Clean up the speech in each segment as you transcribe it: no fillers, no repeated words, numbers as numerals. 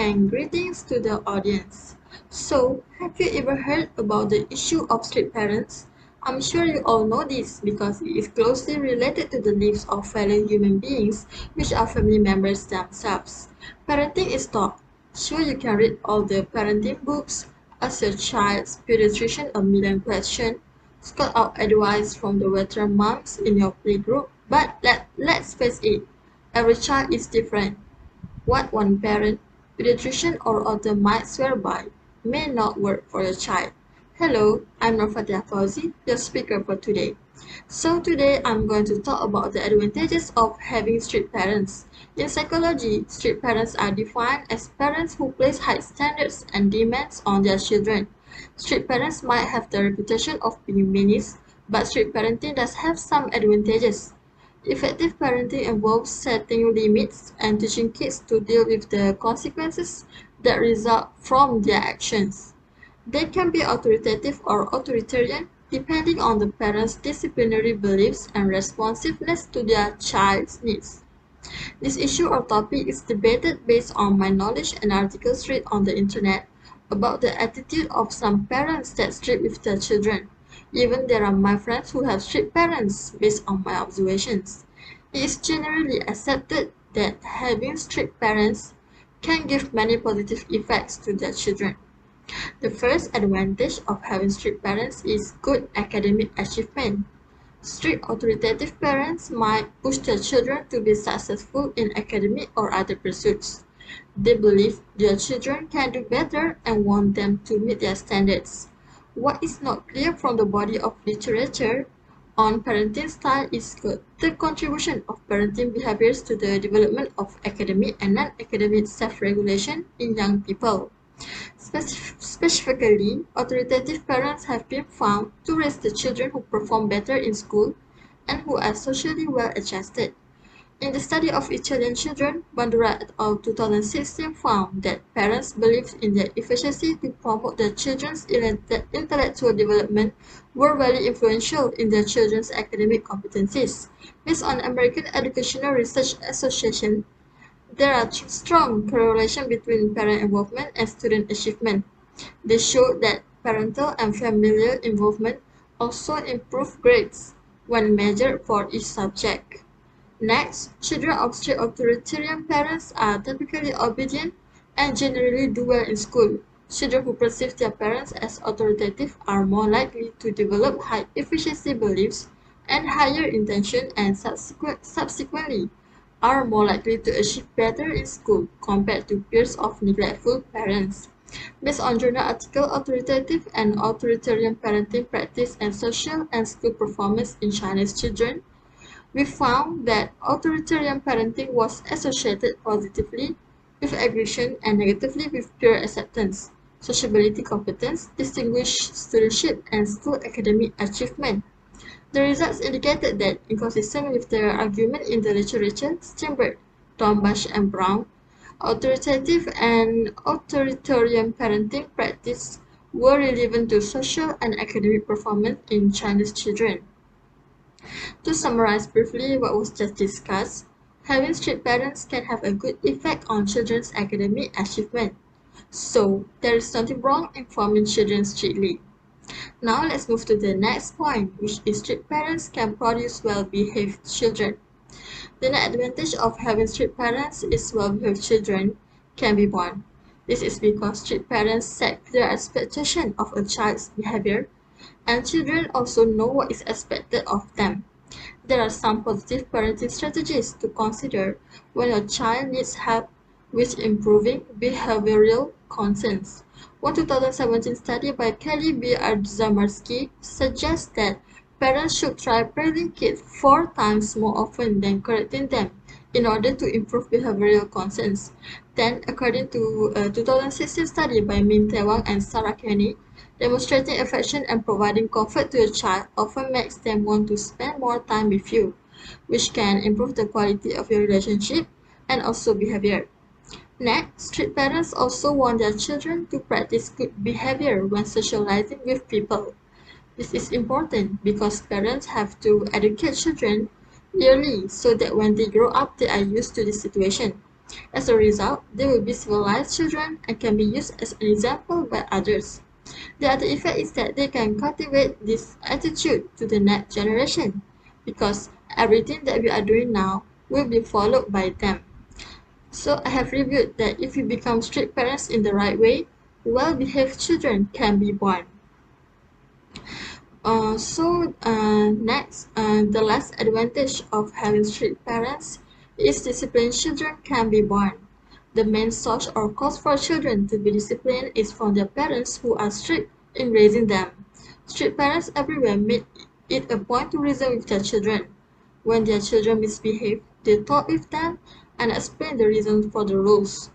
and greetings to the audience. So, have you ever heard about the issue of strict parents? I'm sure you all know this because it is closely related to the lives of fellow human beings, which are family members themselves. Parenting is taught. Sure, you can read all the parenting books, ask your child's pediatrician a million questions, scout out advice from the veteran moms in your playgroup, but let's face it, every child is different. What one parent, pediatrician or author might swear by may not work for your child. Hello, I'm Norfatia Fauzi, your speaker for today. So today I'm going to talk about the advantages of having strict parents. In psychology, strict parents are defined as parents who place high standards and demands on their children. Strict parents might have the reputation of being meanies, but strict parenting does have some advantages. Effective parenting involves setting limits and teaching kids to deal with the consequences that result from their actions. They can be authoritative or authoritarian, depending on the parent's disciplinary beliefs and responsiveness to their child's needs. This issue or topic is debated based on my knowledge and articles read on the internet about the attitude of some parents that strict with their children. Even there are my friends who have strict parents based on my observations. It is generally accepted that having strict parents can give many positive effects to their children. The first advantage of having strict parents is good academic achievement. Strict authoritative parents might push their children to be successful in academic or other pursuits. They believe their children can do better and want them to meet their standards. What is not clear from the body of literature on parenting style is the contribution of parenting behaviors to the development of academic and non-academic self-regulation in young people. Specifically, authoritative parents have been found to raise the children who perform better in school and who are socially well adjusted. In the study of Italian children, Bandura et al. 2016 found that parents believed in their efficiency to promote their children's intellectual development were very influential in their children's academic competencies. Based on American Educational Research Association, there are strong correlation between parent involvement and student achievement. They show that parental and familial involvement also improve grades when measured for each subject. Next, children of strict authoritarian parents are typically obedient and generally do well in school. Children who perceive their parents as authoritative are more likely to develop high efficiency beliefs and higher intention and subsequently are more likely to achieve better in school compared to peers of neglectful parents. Based on journal article Authoritative and Authoritarian Parenting Practice and Social and School Performance in Chinese Children, we found that authoritarian parenting was associated positively with aggression and negatively with peer acceptance, sociability competence, distinguished studentship, and school academic achievement. The results indicated that, inconsistent with their argument in the literature, Steinberg, Dombash, and Brown, authoritative and authoritarian parenting practice were relevant to social and academic performance in Chinese children. To summarize briefly what was just discussed, having strict parents can have a good effect on children's academic achievement. So, there is nothing wrong in forming children strictly. Now let's move to the next point, which is strict parents can produce well-behaved children. The net advantage of having strict parents is well-behaved children can be born. This is because strict parents set clear expectation of a child's behavior, and children also know what is expected of them. There are some positive parenting strategies to consider when your child needs help with improving behavioral concerns. One 2017 study by Kelly B. Ardzamersky suggests that parents should try praising kids 4 times more often than correcting them in order to improve behavioral concerns. Then, according to a 2016 study by Min Tae-wang and Sarah Kenny, demonstrating affection and providing comfort to a child often makes them want to spend more time with you, which can improve the quality of your relationship and also behavior. Next, strict parents also want their children to practice good behavior when socializing with people. This is important because parents have to educate children early so that when they grow up they are used to this situation. As a result, they will be civilized children and can be used as an example by others. The other effect is that they can cultivate this attitude to the next generation, because everything that we are doing now will be followed by them. So I have reviewed that if we become strict parents in the right way, well-behaved children can be born. Next, the last advantage of having strict parents is disciplined children can be born. The main source or cause for children to be disciplined is from their parents who are strict in raising them. Strict parents everywhere make it a point to reason with their children. When their children misbehave, they talk with them and explain the reasons for the rules.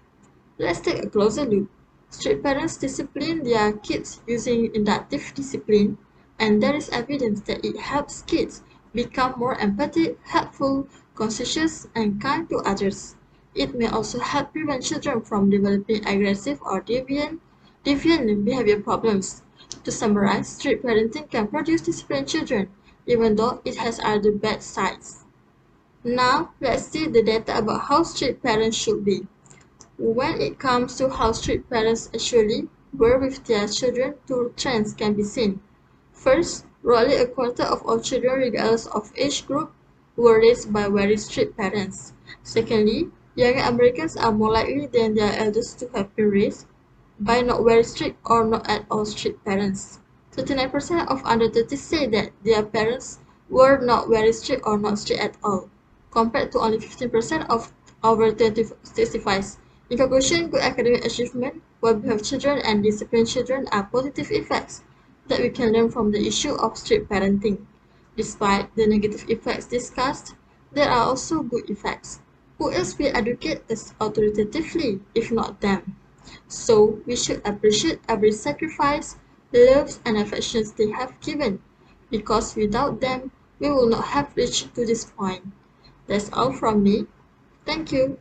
Let's take a closer look. Strict parents discipline their kids using inductive discipline, and there is evidence that it helps kids become more empathic, helpful, conscientious, and kind to others. It may also help prevent children from developing aggressive or deviant behavior problems. To summarize, strict parenting can produce disciplined children, even though it has other bad sides. Now, let's see the data about how strict parents should be. When it comes to how strict parents actually were with their children, two trends can be seen. First, roughly a quarter of all children regardless of age group were raised by very strict parents. Secondly, younger Americans are more likely than their elders to have been raised by not very strict or not at all strict parents. 39% of under 30 say that their parents were not very strict or not strict at all, compared to only 15% of over 65s. In conclusion, good academic achievement, well-behaved children, and disciplined children are positive effects that we can learn from the issue of strict parenting. Despite the negative effects discussed, there are also good effects. Who else will educate us authoritatively if not them? So we should appreciate every sacrifice, love, and affections they have given, because without them, we would not have reached to this point. That's all from me. Thank you.